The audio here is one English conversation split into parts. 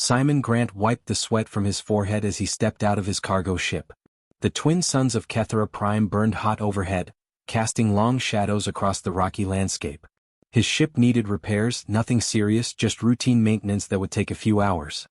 Simon Grant wiped the sweat from his forehead as he stepped out of his cargo ship. The twin suns of Kethera Prime burned hot overhead, casting long shadows across the rocky landscape. His ship needed repairs, nothing serious, just routine maintenance that would take a few hours.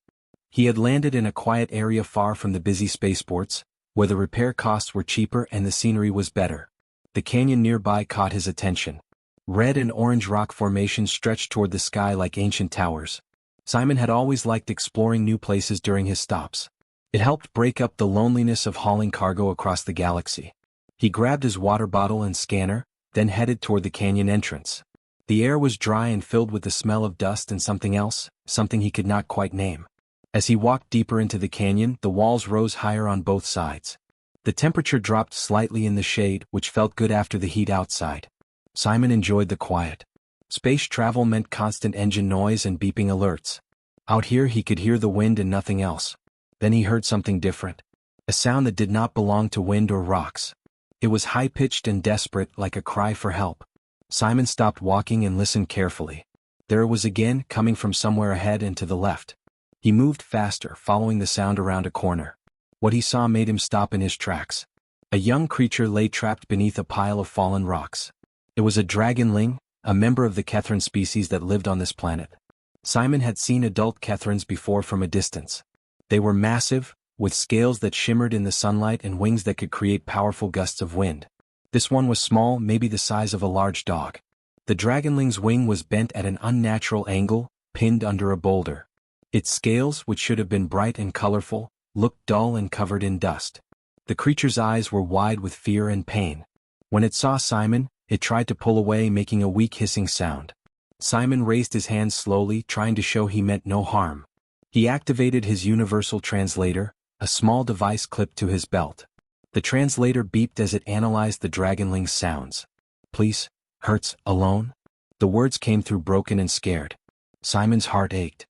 He had landed in a quiet area far from the busy spaceports, where the repair costs were cheaper and the scenery was better. The canyon nearby caught his attention. Red and orange rock formations stretched toward the sky like ancient towers. Simon had always liked exploring new places during his stops. It helped break up the loneliness of hauling cargo across the galaxy. He grabbed his water bottle and scanner, then headed toward the canyon entrance. The air was dry and filled with the smell of dust and something else, something he could not quite name. As he walked deeper into the canyon, the walls rose higher on both sides. The temperature dropped slightly in the shade, which felt good after the heat outside. Simon enjoyed the quiet. Space travel meant constant engine noise and beeping alerts. Out here he could hear the wind and nothing else. Then he heard something different. A sound that did not belong to wind or rocks. It was high-pitched and desperate, like a cry for help. Simon stopped walking and listened carefully. There it was again, coming from somewhere ahead and to the left. He moved faster, following the sound around a corner. What he saw made him stop in his tracks. A young creature lay trapped beneath a pile of fallen rocks. It was a Dragonling, a member of the Kethran species that lived on this planet. Simon had seen adult Kethrans before from a distance. They were massive, with scales that shimmered in the sunlight and wings that could create powerful gusts of wind. This one was small, maybe the size of a large dog. The Dragonling's wing was bent at an unnatural angle, pinned under a boulder. Its scales, which should have been bright and colorful, looked dull and covered in dust. The creature's eyes were wide with fear and pain. When it saw Simon, it tried to pull away, making a weak hissing sound. Simon raised his hands slowly, trying to show he meant no harm. He activated his universal translator, a small device clipped to his belt. The translator beeped as it analyzed the Dragonling's sounds. "Please, hurts, alone?" The words came through broken and scared. Simon's heart ached.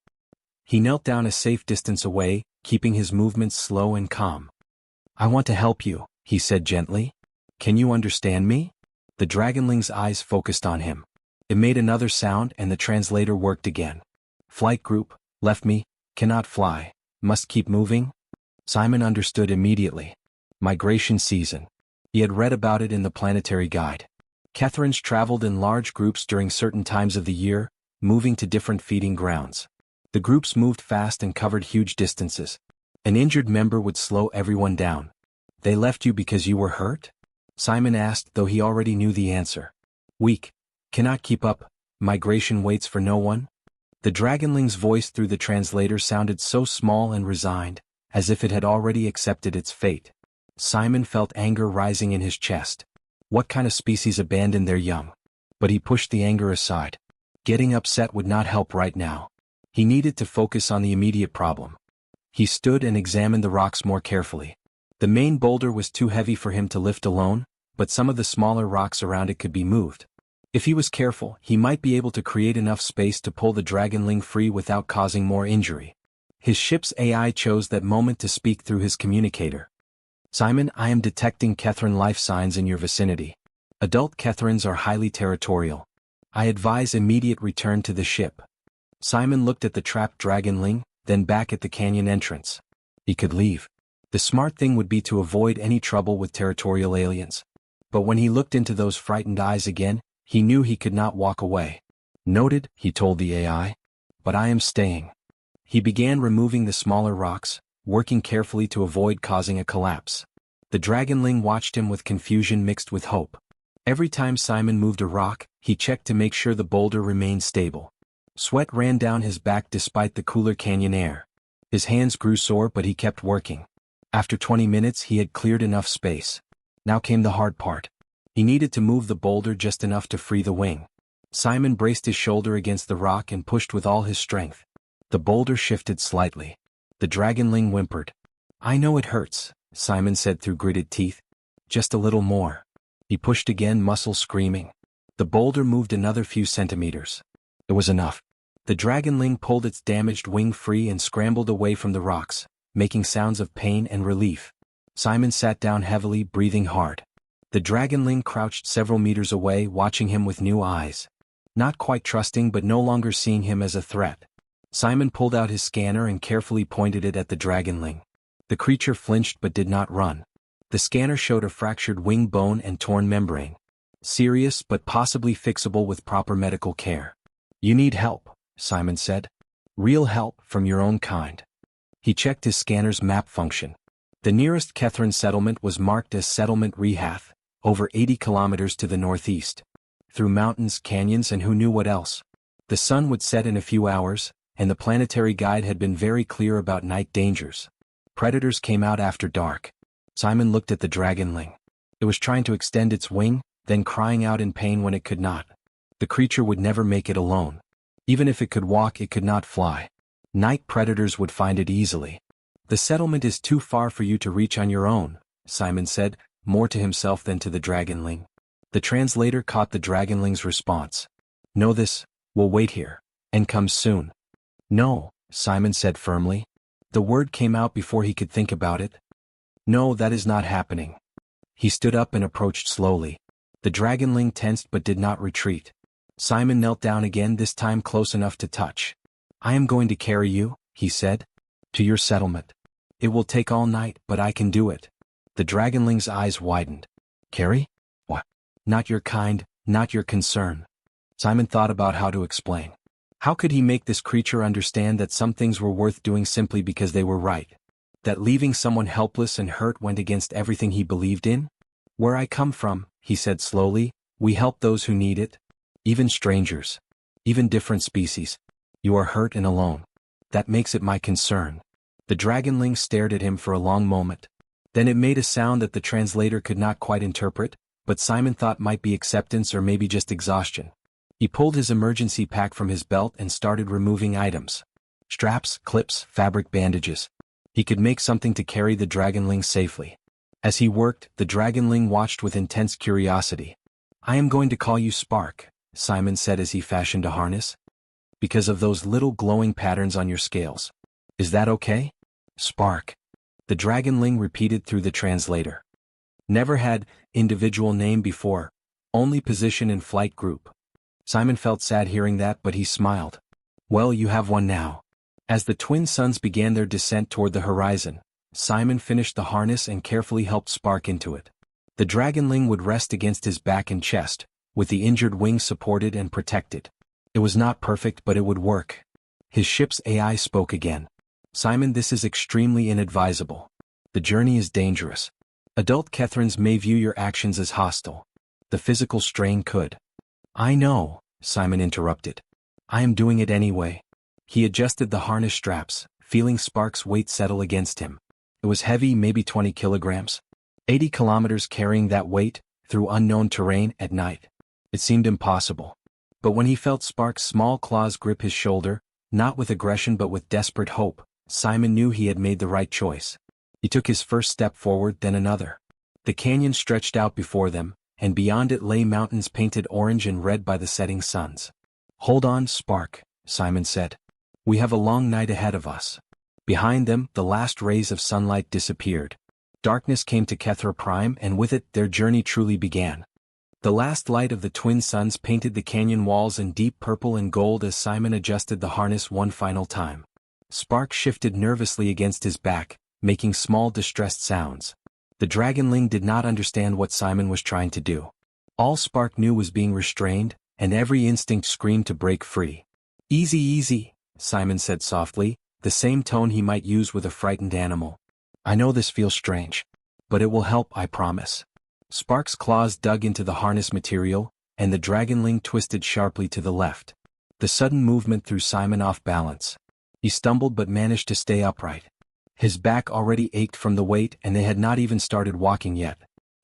He knelt down a safe distance away, keeping his movements slow and calm. "I want to help you," he said gently. "Can you understand me?" The Dragonling's eyes focused on him. It made another sound and the translator worked again. "Flight group, left me, cannot fly, must keep moving?" Simon understood immediately. Migration season. He had read about it in the planetary guide. Kethrans traveled in large groups during certain times of the year, moving to different feeding grounds. The groups moved fast and covered huge distances. An injured member would slow everyone down. "They left you because you were hurt?" Simon asked, though he already knew the answer. "Weak. Cannot keep up. Migration waits for no one." The Dragonling's voice through the translator sounded so small and resigned, as if it had already accepted its fate. Simon felt anger rising in his chest. What kind of species abandoned their young? But he pushed the anger aside. Getting upset would not help right now. He needed to focus on the immediate problem. He stood and examined the rocks more carefully. The main boulder was too heavy for him to lift alone, but some of the smaller rocks around it could be moved. If he was careful, he might be able to create enough space to pull the Dragonling free without causing more injury. His ship's AI chose that moment to speak through his communicator. "Simon, I am detecting Kethran life signs in your vicinity. Adult Kethrans are highly territorial. I advise immediate return to the ship." Simon looked at the trapped Dragonling, then back at the canyon entrance. He could leave. The smart thing would be to avoid any trouble with territorial aliens. But when he looked into those frightened eyes again, he knew he could not walk away. "Noted," he told the AI. "But I am staying." He began removing the smaller rocks, working carefully to avoid causing a collapse. The Dragonling watched him with confusion mixed with hope. Every time Simon moved a rock, he checked to make sure the boulder remained stable. Sweat ran down his back despite the cooler canyon air. His hands grew sore, but he kept working. After 20 minutes he had cleared enough space. Now came the hard part. He needed to move the boulder just enough to free the wing. Simon braced his shoulder against the rock and pushed with all his strength. The boulder shifted slightly. The Dragonling whimpered. "I know it hurts," Simon said through gritted teeth. "Just a little more." He pushed again, muscles screaming. The boulder moved another few centimeters. It was enough. The Dragonling pulled its damaged wing free and scrambled away from the rocks, making sounds of pain and relief. Simon sat down heavily, breathing hard. The Dragonling crouched several meters away, watching him with new eyes. Not quite trusting but no longer seeing him as a threat. Simon pulled out his scanner and carefully pointed it at the Dragonling. The creature flinched but did not run. The scanner showed a fractured wing bone and torn membrane. Serious but possibly fixable with proper medical care. "You need help," Simon said. "Real help from your own kind." He checked his scanner's map function. The nearest Kethran settlement was marked as Settlement Rehath, over 80 kilometers to the northeast. Through mountains, canyons, and who knew what else. The sun would set in a few hours, and the planetary guide had been very clear about night dangers. Predators came out after dark. Simon looked at the Dragonling. It was trying to extend its wing, then crying out in pain when it could not. The creature would never make it alone. Even if it could walk, it could not fly. Night predators would find it easily. "The settlement is too far for you to reach on your own," Simon said, more to himself than to the Dragonling. The translator caught the Dragonling's response. "Know this, we'll wait here, and come soon." "No," Simon said firmly. The word came out before he could think about it. "No, that is not happening." He stood up and approached slowly. The Dragonling tensed but did not retreat. Simon knelt down again, this time close enough to touch. "I am going to carry you," he said, "to your settlement. It will take all night, but I can do it." The Dragonling's eyes widened. "Carry? What? Not your kind, not your concern." Simon thought about how to explain. How could he make this creature understand that some things were worth doing simply because they were right? That leaving someone helpless and hurt went against everything he believed in? "Where I come from," he said slowly, "we help those who need it. Even strangers. Even different species. You are hurt and alone. That makes it my concern." The Dragonling stared at him for a long moment. Then it made a sound that the translator could not quite interpret, but Simon thought might be acceptance or maybe just exhaustion. He pulled his emergency pack from his belt and started removing items. Straps, clips, fabric bandages. He could make something to carry the Dragonling safely. As he worked, the Dragonling watched with intense curiosity. "I am going to call you Spark," Simon said as he fashioned a harness. "Because of those little glowing patterns on your scales. Is that okay?" "Spark." The Dragonling repeated through the translator. Never had individual name before, only position in flight group. Simon felt sad hearing that, but he smiled. "Well, you have one now." As the twin suns began their descent toward the horizon, Simon finished the harness and carefully helped Spark into it. The Dragonling would rest against his back and chest, with the injured wing supported and protected. It was not perfect, but it would work. His ship's AI spoke again. "Simon, this is extremely inadvisable. The journey is dangerous. Adult Kethrans may view your actions as hostile. The physical strain could." "I know," Simon interrupted. "I am doing it anyway." He adjusted the harness straps, feeling Spark's weight settle against him. It was heavy, maybe 20 kilograms. 80 kilometers carrying that weight, through unknown terrain, at night. It seemed impossible. But when he felt Spark's small claws grip his shoulder, not with aggression but with desperate hope, Simon knew he had made the right choice. He took his first step forward, then another. The canyon stretched out before them, and beyond it lay mountains painted orange and red by the setting suns. "Hold on, Spark," Simon said. "We have a long night ahead of us." Behind them, the last rays of sunlight disappeared. Darkness came to Kethra Prime, and with it, their journey truly began. The last light of the twin suns painted the canyon walls in deep purple and gold as Simon adjusted the harness one final time. Spark shifted nervously against his back, making small distressed sounds. The Dragonling did not understand what Simon was trying to do. All Spark knew was being restrained, and every instinct screamed to break free. "Easy, easy," Simon said softly, the same tone he might use with a frightened animal. "I know this feels strange. But it will help, I promise." Spark's claws dug into the harness material, and the Dragonling twisted sharply to the left. The sudden movement threw Simon off balance. He stumbled but managed to stay upright. His back already ached from the weight, and they had not even started walking yet.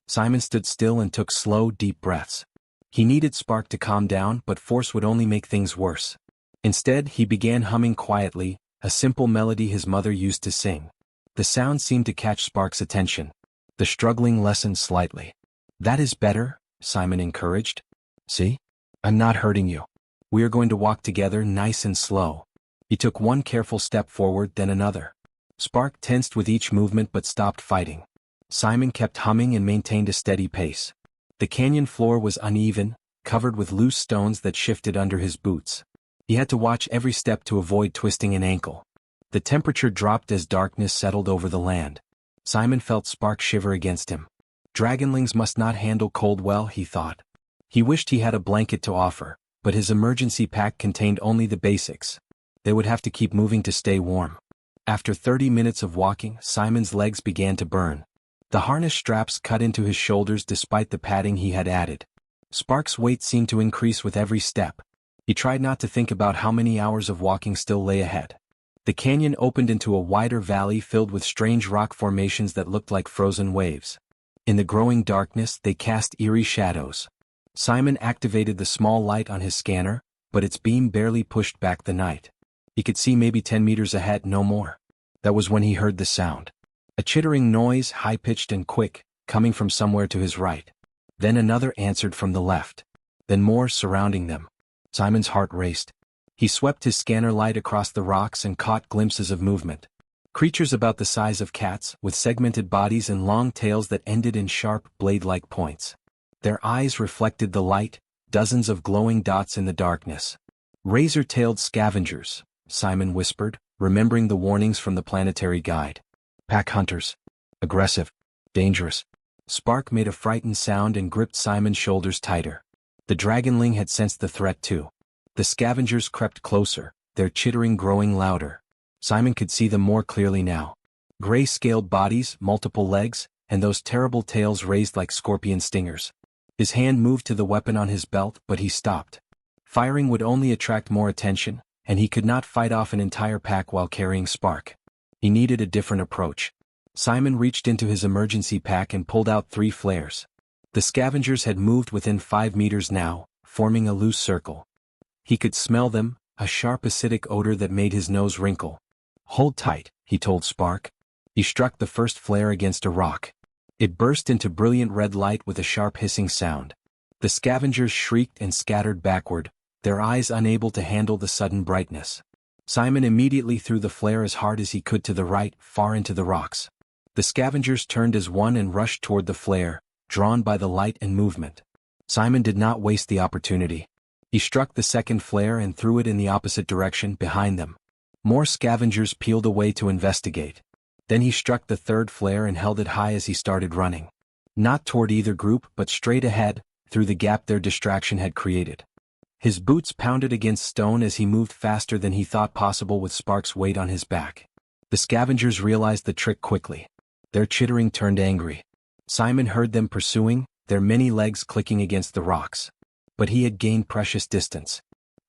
Simon stood still and took slow, deep breaths. He needed Spark to calm down, but force would only make things worse. Instead, he began humming quietly, a simple melody his mother used to sing. The sound seemed to catch Spark's attention. The struggling lessened slightly. "That is better," Simon encouraged. "See? I'm not hurting you. We are going to walk together, nice and slow." He took one careful step forward, then another. Spark tensed with each movement but stopped fighting. Simon kept humming and maintained a steady pace. The canyon floor was uneven, covered with loose stones that shifted under his boots. He had to watch every step to avoid twisting an ankle. The temperature dropped as darkness settled over the land. Simon felt Spark shiver against him. Dragonlings must not handle cold well, he thought. He wished he had a blanket to offer, but his emergency pack contained only the basics. They would have to keep moving to stay warm. After 30 minutes of walking, Simon's legs began to burn. The harness straps cut into his shoulders despite the padding he had added. Spark's weight seemed to increase with every step. He tried not to think about how many hours of walking still lay ahead. The canyon opened into a wider valley filled with strange rock formations that looked like frozen waves. In the growing darkness, they cast eerie shadows. Simon activated the small light on his scanner, but its beam barely pushed back the night. He could see maybe 10 meters ahead, no more. That was when he heard the sound. A chittering noise, high-pitched and quick, coming from somewhere to his right. Then another answered from the left. Then more surrounding them. Simon's heart raced. He swept his scanner light across the rocks and caught glimpses of movement. Creatures about the size of cats, with segmented bodies and long tails that ended in sharp, blade-like points. Their eyes reflected the light, dozens of glowing dots in the darkness. Razor-tailed scavengers, Simon whispered, remembering the warnings from the planetary guide. Pack hunters. Aggressive. Dangerous. Spark made a frightened sound and gripped Simon's shoulders tighter. The Dragonling had sensed the threat too. The scavengers crept closer, their chittering growing louder. Simon could see them more clearly now. Gray-scaled bodies, multiple legs, and those terrible tails raised like scorpion stingers. His hand moved to the weapon on his belt, but he stopped. Firing would only attract more attention, and he could not fight off an entire pack while carrying Spark. He needed a different approach. Simon reached into his emergency pack and pulled out 3 flares. The scavengers had moved within 5 meters now, forming a loose circle. He could smell them, a sharp acidic odor that made his nose wrinkle. Hold tight, he told Spark. He struck the first flare against a rock. It burst into brilliant red light with a sharp hissing sound. The scavengers shrieked and scattered backward, their eyes unable to handle the sudden brightness. Simon immediately threw the flare as hard as he could to the right, far into the rocks. The scavengers turned as one and rushed toward the flare, drawn by the light and movement. Simon did not waste the opportunity. He struck the second flare and threw it in the opposite direction, behind them. More scavengers peeled away to investigate. Then he struck the third flare and held it high as he started running. Not toward either group, but straight ahead, through the gap their distraction had created. His boots pounded against stone as he moved faster than he thought possible with Spark's weight on his back. The scavengers realized the trick quickly. Their chittering turned angry. Simon heard them pursuing, their many legs clicking against the rocks. But he had gained precious distance.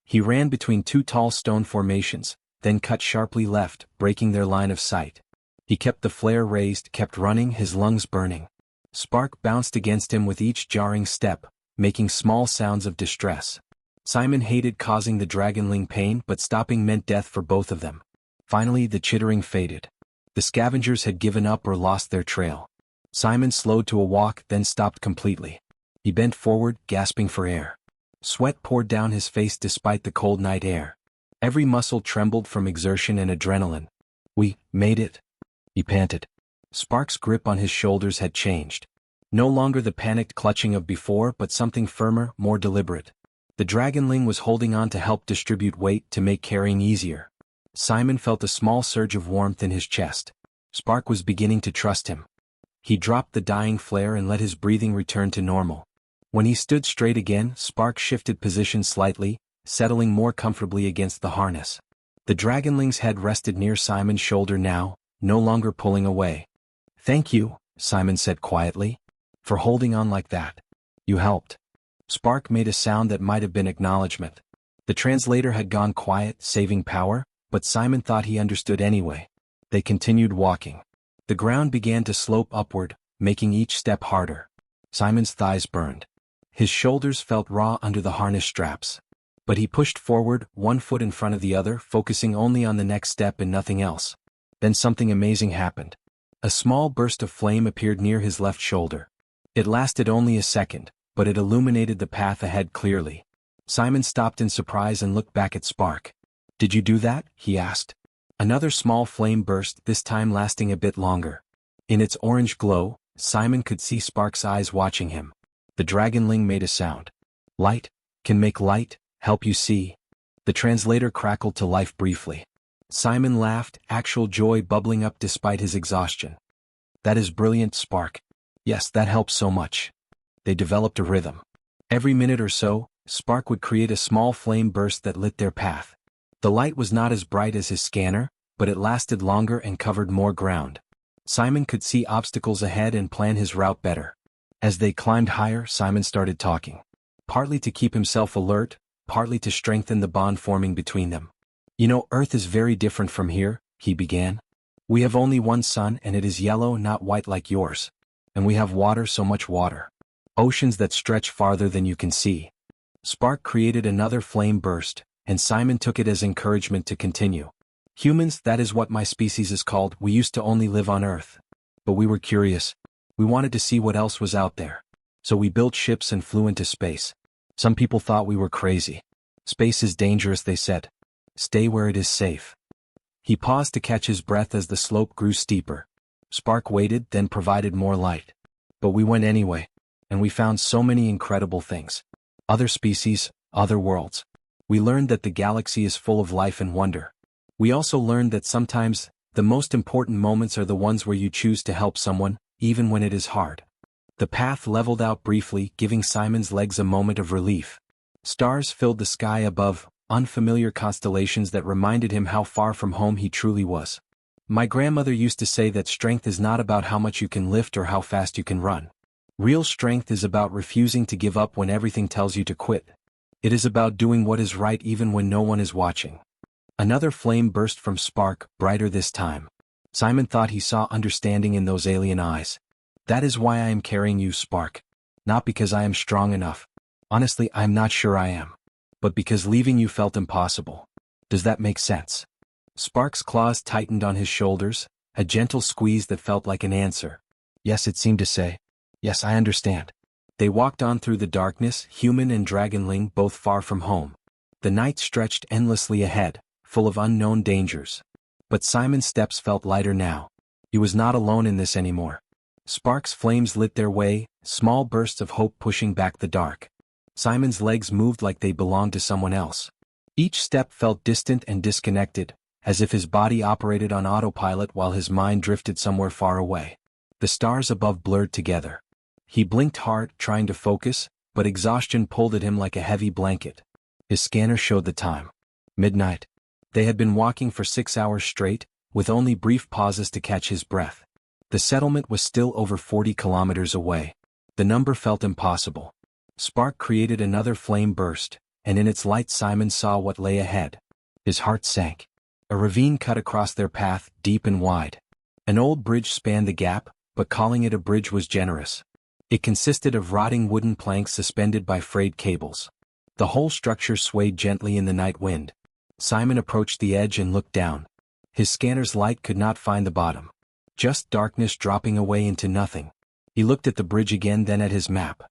He ran between 2 tall stone formations, then cut sharply left, breaking their line of sight. He kept the flare raised, kept running, his lungs burning. Spark bounced against him with each jarring step, making small sounds of distress. Simon hated causing the Dragonling pain, but stopping meant death for both of them. Finally, the chittering faded. The scavengers had given up or lost their trail. Simon slowed to a walk, then stopped completely. He bent forward, gasping for air. Sweat poured down his face despite the cold night air. Every muscle trembled from exertion and adrenaline. "We made it," he panted. Spark's grip on his shoulders had changed. No longer the panicked clutching of before, but something firmer, more deliberate. The Dragonling was holding on to help distribute weight to make carrying easier. Simon felt a small surge of warmth in his chest. Spark was beginning to trust him. He dropped the dying flare and let his breathing return to normal. When he stood straight again, Spark shifted position slightly, settling more comfortably against the harness. The Dragonling's head rested near Simon's shoulder now, no longer pulling away. "Thank you," Simon said quietly, "for holding on like that. You helped." Spark made a sound that might have been acknowledgement. The translator had gone quiet, saving power, but Simon thought he understood anyway. They continued walking. The ground began to slope upward, making each step harder. Simon's thighs burned. His shoulders felt raw under the harness straps. But he pushed forward, one foot in front of the other, focusing only on the next step and nothing else. Then something amazing happened. A small burst of flame appeared near his left shoulder. It lasted only a second, but it illuminated the path ahead clearly. Simon stopped in surprise and looked back at Spark. "Did you do that?" he asked. Another small flame burst, this time lasting a bit longer. In its orange glow, Simon could see Spark's eyes watching him. The Dragonling made a sound. "Light can make light, help you see." The translator crackled to life briefly. Simon laughed, actual joy bubbling up despite his exhaustion. That is brilliant, Spark. Yes, that helps so much. They developed a rhythm. Every minute or so, Spark would create a small flame burst that lit their path. The light was not as bright as his scanner, but it lasted longer and covered more ground. Simon could see obstacles ahead and plan his route better. As they climbed higher, Simon started talking. Partly to keep himself alert, partly to strengthen the bond forming between them. You know, Earth is very different from here, he began. We have only one sun and it is yellow, not white like yours. And we have water, so much water. Oceans that stretch farther than you can see. Spark created another flame burst, and Simon took it as encouragement to continue. Humans, that is what my species is called. We used to only live on Earth. But we were curious. We wanted to see what else was out there. So we built ships and flew into space. Some people thought we were crazy. Space is dangerous, they said. Stay where it is safe. He paused to catch his breath as the slope grew steeper. Spark waited, then provided more light. But we went anyway. And we found so many incredible things. Other species, other worlds. We learned that the galaxy is full of life and wonder. We also learned that sometimes, the most important moments are the ones where you choose to help someone, even when it is hard. The path leveled out briefly, giving Simon's legs a moment of relief. Stars filled the sky above, unfamiliar constellations that reminded him how far from home he truly was. My grandmother used to say that strength is not about how much you can lift or how fast you can run. Real strength is about refusing to give up when everything tells you to quit. It is about doing what is right even when no one is watching. Another flame burst from Spark, brighter this time. Simon thought he saw understanding in those alien eyes. That is why I am carrying you, Spark. Not because I am strong enough. Honestly, I am not sure I am. But because leaving you felt impossible. Does that make sense? Spark's claws tightened on his shoulders, a gentle squeeze that felt like an answer. Yes, it seemed to say. Yes, I understand. They walked on through the darkness, human and dragonling both far from home. The night stretched endlessly ahead, full of unknown dangers. But Simon's steps felt lighter now. He was not alone in this anymore. Sparks' flames lit their way, small bursts of hope pushing back the dark. Simon's legs moved like they belonged to someone else. Each step felt distant and disconnected, as if his body operated on autopilot while his mind drifted somewhere far away. The stars above blurred together. He blinked hard, trying to focus, but exhaustion pulled at him like a heavy blanket. His scanner showed the time. Midnight. They had been walking for 6 hours straight, with only brief pauses to catch his breath. The settlement was still over 40 kilometers away. The number felt impossible. Spark created another flame burst, and in its light Simon saw what lay ahead. His heart sank. A ravine cut across their path, deep and wide. An old bridge spanned the gap, but calling it a bridge was generous. It consisted of rotting wooden planks suspended by frayed cables. The whole structure swayed gently in the night wind. Simon approached the edge and looked down. His scanner's light could not find the bottom. Just darkness dropping away into nothing. He looked at the bridge again, then at his map.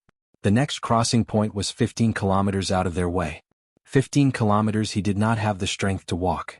The next crossing point was 15 kilometers out of their way. 15 kilometers he did not have the strength to walk.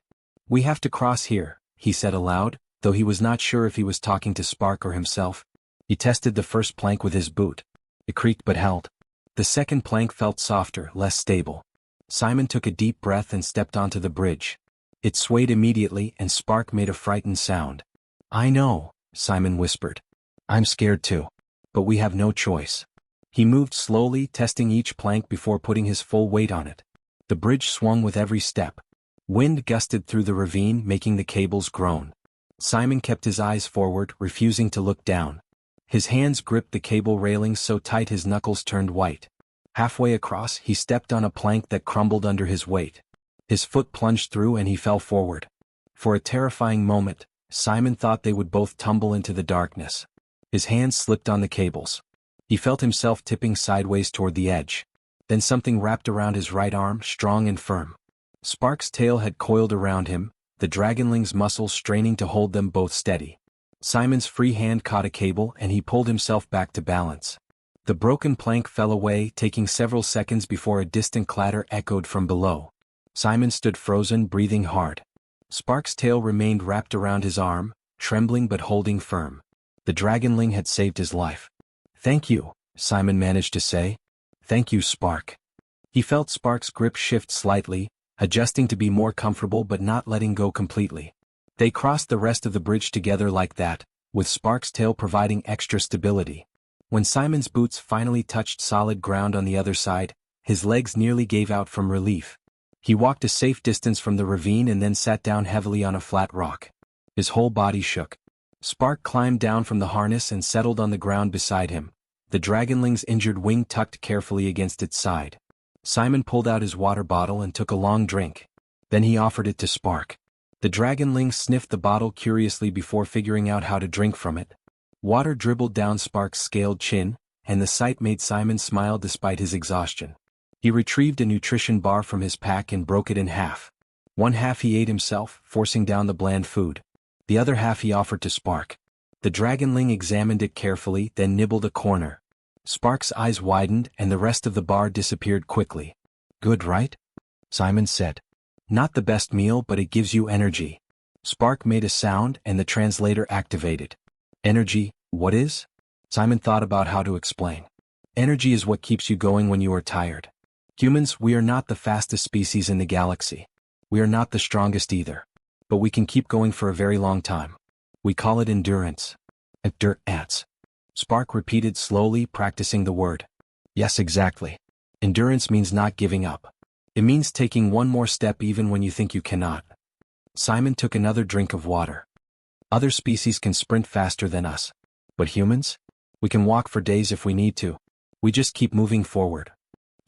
We have to cross here, he said aloud, though he was not sure if he was talking to Spark or himself. He tested the first plank with his boot. It creaked but held. The second plank felt softer, less stable. Simon took a deep breath and stepped onto the bridge. It swayed immediately and Spark made a frightened sound. I know, Simon whispered. I'm scared too. But we have no choice. He moved slowly, testing each plank before putting his full weight on it. The bridge swung with every step. Wind gusted through the ravine, making the cables groan. Simon kept his eyes forward, refusing to look down. His hands gripped the cable railings so tight his knuckles turned white. Halfway across, he stepped on a plank that crumbled under his weight. His foot plunged through and he fell forward. For a terrifying moment, Simon thought they would both tumble into the darkness. His hands slipped on the cables. He felt himself tipping sideways toward the edge. Then something wrapped around his right arm, strong and firm. Spark's tail had coiled around him, the dragonling's muscles straining to hold them both steady. Simon's free hand caught a cable and he pulled himself back to balance. The broken plank fell away, taking several seconds before a distant clatter echoed from below. Simon stood frozen, breathing hard. Spark's tail remained wrapped around his arm, trembling but holding firm. The dragonling had saved his life. Thank you, Simon managed to say. Thank you, Spark. He felt Spark's grip shift slightly, adjusting to be more comfortable but not letting go completely. They crossed the rest of the bridge together like that, with Spark's tail providing extra stability. When Simon's boots finally touched solid ground on the other side, his legs nearly gave out from relief. He walked a safe distance from the ravine and then sat down heavily on a flat rock. His whole body shook. Spark climbed down from the harness and settled on the ground beside him, the Dragonling's injured wing tucked carefully against its side. Simon pulled out his water bottle and took a long drink. Then he offered it to Spark. The Dragonling sniffed the bottle curiously before figuring out how to drink from it. Water dribbled down Spark's scaled chin, and the sight made Simon smile despite his exhaustion. He retrieved a nutrition bar from his pack and broke it in half. One half he ate himself, forcing down the bland food. The other half he offered to Spark. The Dragonling examined it carefully, then nibbled a corner. Spark's eyes widened and the rest of the bar disappeared quickly. "Good, right?" Simon said. "Not the best meal, but it gives you energy." Spark made a sound and the translator activated. "Energy, what is?" Simon thought about how to explain. "Energy is what keeps you going when you are tired. Humans, we are not the fastest species in the galaxy. We are not the strongest either. But we can keep going for a very long time. We call it endurance." "Endurance," Spark repeated slowly, practicing the word. "Yes, exactly. Endurance means not giving up. It means taking one more step even when you think you cannot." Simon took another drink of water. "Other species can sprint faster than us. But humans? We can walk for days if we need to. We just keep moving forward."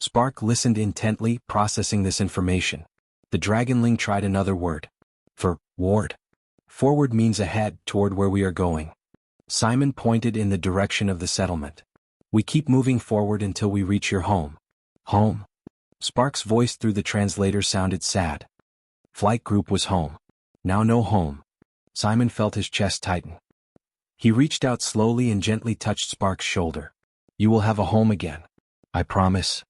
Spark listened intently, processing this information. The Dragonling tried another word. "Forward." "Forward" means ahead, toward where we are going. Simon pointed in the direction of the settlement. "We keep moving forward until we reach your home." "Home?" Spark's voice through the translator sounded sad. Flight group was home. Now no home. Simon felt his chest tighten. He reached out slowly and gently touched Spark's shoulder. "You will have a home again. I promise."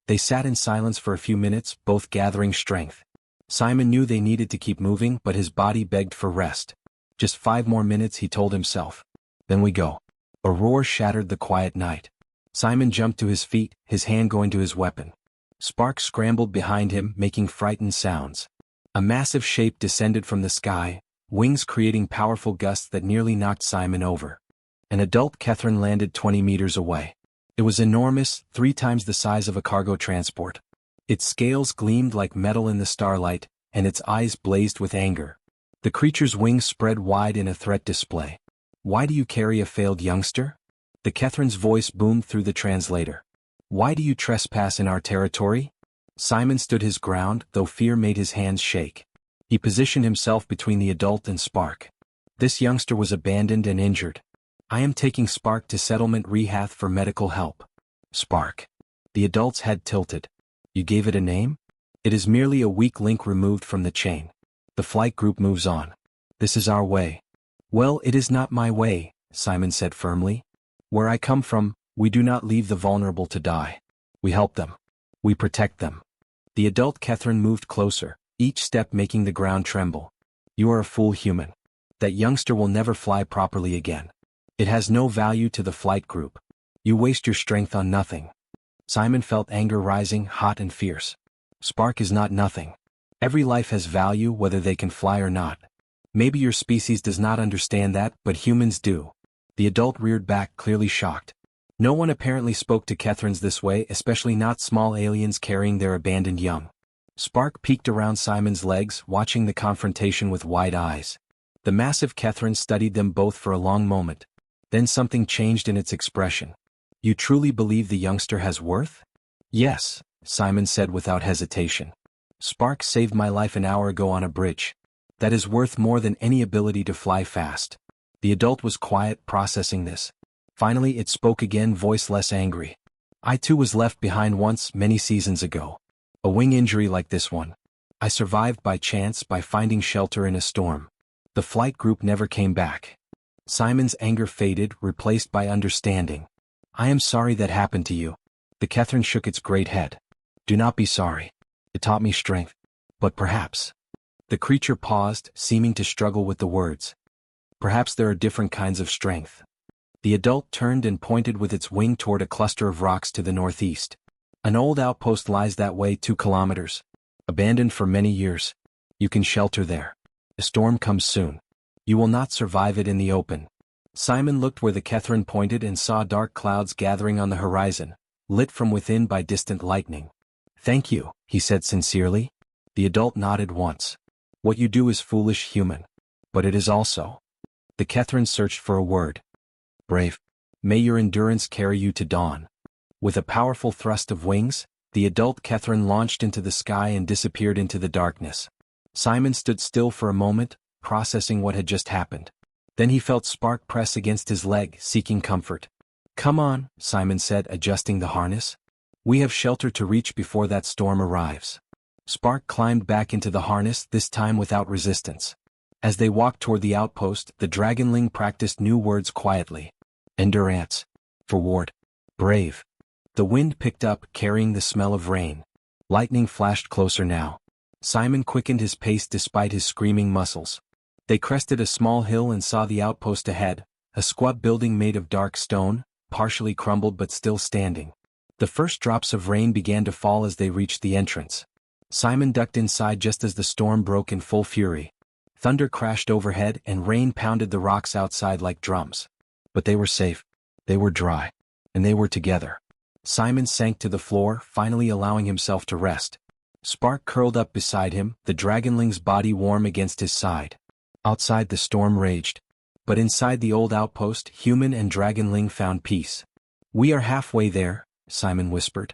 They sat in silence for a few minutes, both gathering strength. Simon knew they needed to keep moving, but his body begged for rest. Just 5 more minutes, he told himself. "Then we go." A roar shattered the quiet night. Simon jumped to his feet, his hand going to his weapon. Spark scrambled behind him, making frightened sounds. A massive shape descended from the sky, wings creating powerful gusts that nearly knocked Simon over. An adult Kethran landed 20 meters away. It was enormous, 3 times the size of a cargo transport. Its scales gleamed like metal in the starlight, and its eyes blazed with anger. The creature's wings spread wide in a threat display. "Why do you carry a failed youngster?" The Kethran's voice boomed through the translator. "Why do you trespass in our territory?" Simon stood his ground, though fear made his hands shake. He positioned himself between the adult and Spark. "This youngster was abandoned and injured. I am taking Spark to settlement rehab for medical help." "Spark." The adult's head tilted. "You gave it a name?" "It is merely a weak link removed from the chain. The flight group moves on. This is our way." "Well, it is not my way," Simon said firmly. "Where I come from, we do not leave the vulnerable to die. We help them. We protect them." The adult Kethran moved closer, each step making the ground tremble. "You are a fool human. That youngster will never fly properly again. It has no value to the flight group. You waste your strength on nothing." Simon felt anger rising, hot and fierce. "Spark is not nothing. Every life has value whether they can fly or not. Maybe your species does not understand that, but humans do." The adult reared back, clearly shocked. No one apparently spoke to Kethrans this way, especially not small aliens carrying their abandoned young. Spark peeked around Simon's legs, watching the confrontation with wide eyes. The massive Kethran studied them both for a long moment. Then something changed in its expression. "You truly believe the youngster has worth?" "Yes," Simon said without hesitation. "Spark saved my life an hour ago on a bridge. That is worth more than any ability to fly fast." The adult was quiet, processing this. Finally it spoke again, voice less angry. "I too was left behind once, many seasons ago. A wing injury like this one. I survived by chance, by finding shelter in a storm. The flight group never came back." Simon's anger faded, replaced by understanding. "I am sorry that happened to you." The Kethran shook its great head. "Do not be sorry. It taught me strength. But perhaps." The creature paused, seeming to struggle with the words. "Perhaps there are different kinds of strength." The adult turned and pointed with its wing toward a cluster of rocks to the northeast. "An old outpost lies that way 2 kilometers. Abandoned for many years. You can shelter there. A storm comes soon. You will not survive it in the open. Simon looked where the Kethrin pointed and saw dark clouds gathering on the horizon, lit from within by distant lightning. Thank you, he said sincerely. The adult nodded once. What you do is foolish, human. But it is also. The Kethrin searched for a word. Brave. May your endurance carry you to dawn. With a powerful thrust of wings, the adult Kethrin launched into the sky and disappeared into the darkness. Simon stood still for a moment, processing what had just happened. Then he felt Spark press against his leg, seeking comfort. Come on, Simon said, adjusting the harness. We have shelter to reach before that storm arrives. Spark climbed back into the harness, this time without resistance. As they walked toward the outpost, the Dragonling practiced new words quietly. Endurance. Forward. Brave. The wind picked up, carrying the smell of rain. Lightning flashed closer now. Simon quickened his pace despite his screaming muscles. They crested a small hill and saw the outpost ahead, a squat building made of dark stone, partially crumbled but still standing. The first drops of rain began to fall as they reached the entrance. Simon ducked inside just as the storm broke in full fury. Thunder crashed overhead and rain pounded the rocks outside like drums. But they were safe. They were dry. And they were together. Simon sank to the floor, finally allowing himself to rest. Spark curled up beside him, the Dragonling's body warm against his side. Outside the storm raged. But inside the old outpost, human and Dragonling found peace. We are halfway there, Simon whispered.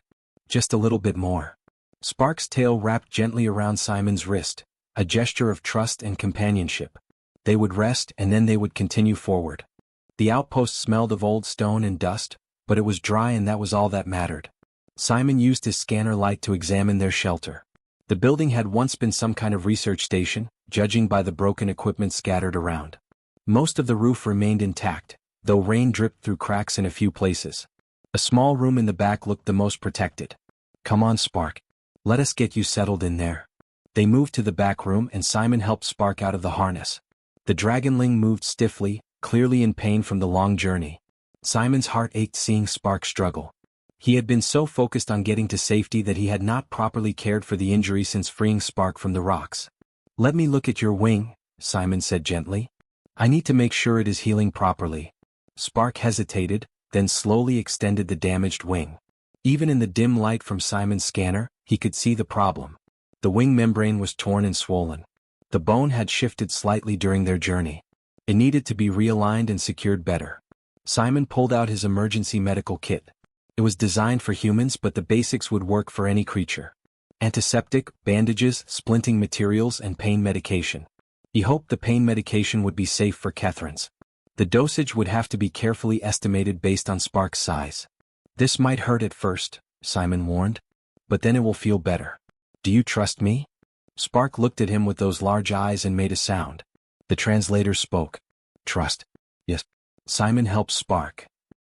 Just a little bit more. Spark's tail wrapped gently around Simon's wrist, a gesture of trust and companionship. They would rest and then they would continue forward. The outpost smelled of old stone and dust, but it was dry and that was all that mattered. Simon used his scanner light to examine their shelter. The building had once been some kind of research station, judging by the broken equipment scattered around. Most of the roof remained intact, though rain dripped through cracks in a few places. A small room in the back looked the most protected. Come on, Spark. Let us get you settled in there. They moved to the back room and Simon helped Spark out of the harness. The Dragonling moved stiffly, clearly in pain from the long journey. Simon's heart ached seeing Spark struggle. He had been so focused on getting to safety that he had not properly cared for the injury since freeing Spark from the rocks. Let me look at your wing, Simon said gently. I need to make sure it is healing properly. Spark hesitated, then slowly extended the damaged wing. Even in the dim light from Simon's scanner, he could see the problem. The wing membrane was torn and swollen. The bone had shifted slightly during their journey. It needed to be realigned and secured better. Simon pulled out his emergency medical kit. It was designed for humans, but the basics would work for any creature. Antiseptic, bandages, splinting materials, and pain medication. He hoped the pain medication would be safe for Kethrins. The dosage would have to be carefully estimated based on Spark's size. This might hurt at first, Simon warned. But then it will feel better. Do you trust me? Spark looked at him with those large eyes and made a sound. The translator spoke. Trust. Yes. Simon helped Spark.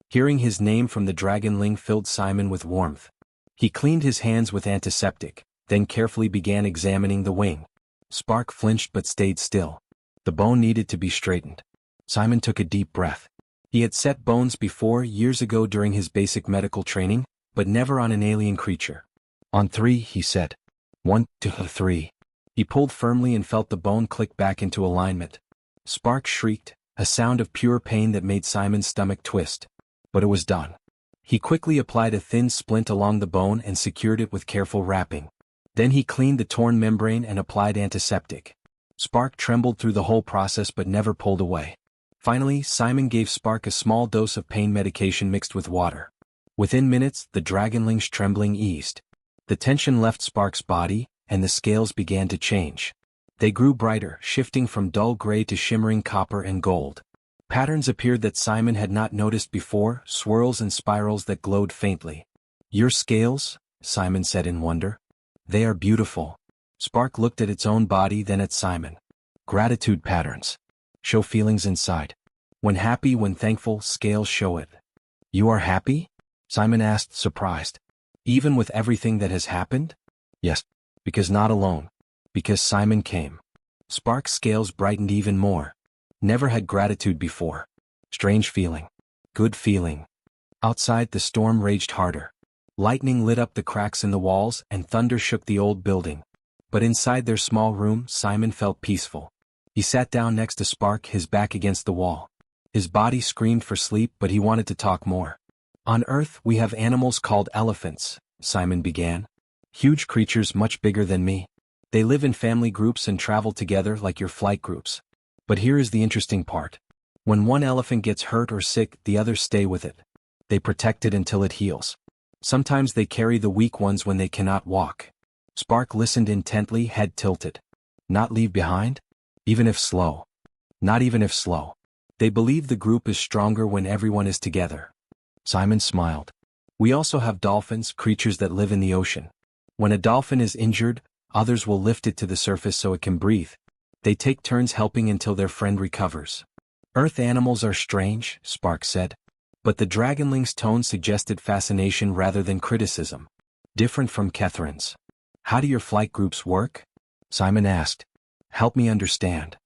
Hearing his name from the Dragonling filled Simon with warmth. He cleaned his hands with antiseptic, then carefully began examining the wing. Spark flinched but stayed still. The bone needed to be straightened. Simon took a deep breath. He had set bones before, years ago during his basic medical training, but never on an alien creature. On 3, he said. 1, 2, 3. He pulled firmly and felt the bone click back into alignment. Spark shrieked, a sound of pure pain that made Simon's stomach twist. But it was done. He quickly applied a thin splint along the bone and secured it with careful wrapping. Then he cleaned the torn membrane and applied antiseptic. Spark trembled through the whole process but never pulled away. Finally, Simon gave Spark a small dose of pain medication mixed with water. Within minutes, the Dragonling's trembling eased. The tension left Spark's body, and the scales began to change. They grew brighter, shifting from dull gray to shimmering copper and gold. Patterns appeared that Simon had not noticed before, swirls and spirals that glowed faintly. Your scales? Simon said in wonder. They are beautiful. Spark looked at its own body, then at Simon. Gratitude patterns. Show feelings inside. When happy, when thankful, scales show it. You are happy? Simon asked, surprised. Even with everything that has happened? Yes. Because not alone. Because Simon came. Spark's scales brightened even more. Never had gratitude before. Strange feeling. Good feeling. Outside, the storm raged harder. Lightning lit up the cracks in the walls and thunder shook the old building. But inside their small room, Simon felt peaceful. He sat down next to Spark, his back against the wall. His body screamed for sleep, but he wanted to talk more. On Earth, we have animals called elephants, Simon began. Huge creatures much bigger than me. They live in family groups and travel together like your flight groups. But here is the interesting part. When one elephant gets hurt or sick, the others stay with it. They protect it until it heals. Sometimes they carry the weak ones when they cannot walk. Spark listened intently, head tilted. Not leave behind? Even if slow. Not even if slow. They believe the group is stronger when everyone is together. Simon smiled. We also have dolphins, creatures that live in the ocean. When a dolphin is injured, others will lift it to the surface so it can breathe. They take turns helping until their friend recovers. Earth animals are strange, Spark said. But the Dragonling's tone suggested fascination rather than criticism. Different from Catherine's. How do your flight groups work? Simon asked. Help me understand.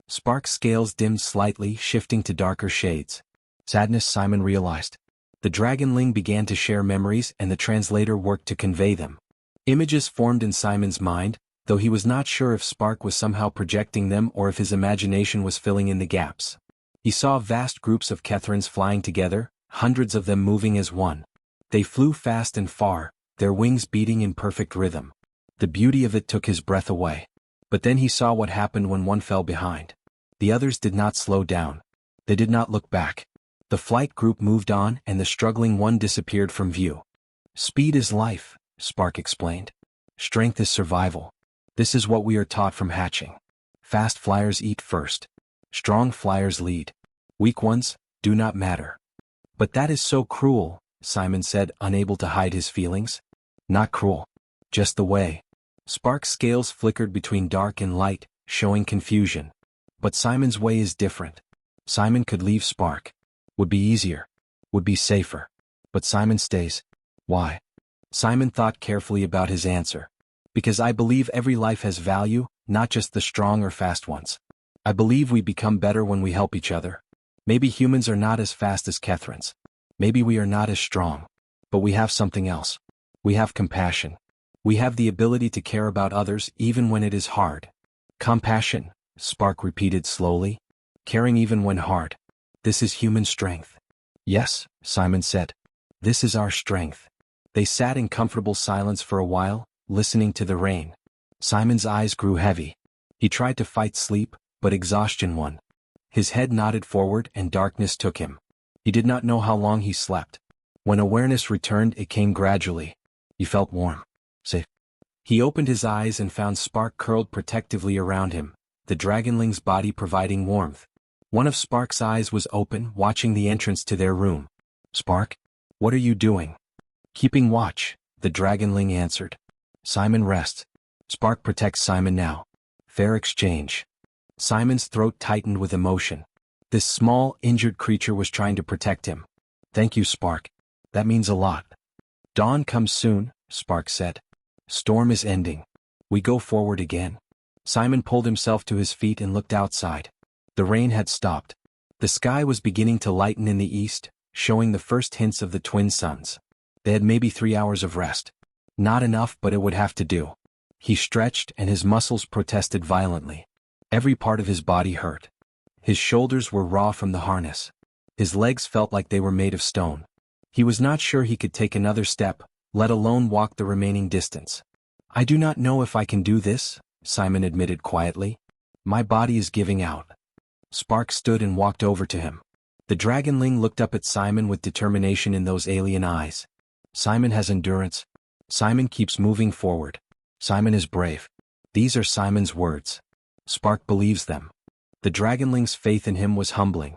Spark's scales dimmed slightly, shifting to darker shades. Sadness, Simon realized. The Dragonling began to share memories and the translator worked to convey them. Images formed in Simon's mind, though he was not sure if Spark was somehow projecting them or if his imagination was filling in the gaps. He saw vast groups of Catherines flying together, hundreds of them moving as one. They flew fast and far, their wings beating in perfect rhythm. The beauty of it took his breath away. But then he saw what happened when one fell behind. The others did not slow down. They did not look back. The flight group moved on and the struggling one disappeared from view. Speed is life, Spark explained. Strength is survival. This is what we are taught from hatching. Fast flyers eat first. Strong flyers lead. Weak ones do not matter. But that is so cruel, Simon said, unable to hide his feelings. Not cruel. Just the way. Spark's scales flickered between dark and light, showing confusion. But Simon's way is different. Simon could leave Spark. Would be easier. Would be safer. But Simon stays. Why? Simon thought carefully about his answer. Because I believe every life has value, not just the strong or fast ones. I believe we become better when we help each other. Maybe humans are not as fast as Catherines. Maybe we are not as strong. But we have something else. We have compassion. We have the ability to care about others even when it is hard. Compassion, Spark repeated slowly. Caring even when hard. This is human strength. Yes, Simon said. This is our strength. They sat in comfortable silence for a while, listening to the rain. Simon's eyes grew heavy. He tried to fight sleep, but exhaustion won. His head nodded forward and darkness took him. He did not know how long he slept. When awareness returned, it came gradually. He felt warm. Safe. He opened his eyes and found Spark curled protectively around him, the Dragonling's body providing warmth. One of Spark's eyes was open, watching the entrance to their room. Spark? What are you doing? Keeping watch, the Dragonling answered. Simon rests. Spark protects Simon now. Fair exchange. Simon's throat tightened with emotion. This small, injured creature was trying to protect him. Thank you, Spark. That means a lot. Dawn comes soon, Spark said. Storm is ending. We go forward again. Simon pulled himself to his feet and looked outside. The rain had stopped. The sky was beginning to lighten in the east, showing the first hints of the twin suns. They had maybe 3 hours of rest. Not enough, but it would have to do. He stretched and his muscles protested violently. Every part of his body hurt. His shoulders were raw from the harness. His legs felt like they were made of stone. He was not sure he could take another step, let alone walk the remaining distance. I do not know if I can do this, Simon admitted quietly. My body is giving out. Spark stood and walked over to him. The Dragonling looked up at Simon with determination in those alien eyes. Simon has endurance. Simon keeps moving forward. Simon is brave. These are Simon's words. Spark believes them. The Dragonling's faith in him was humbling.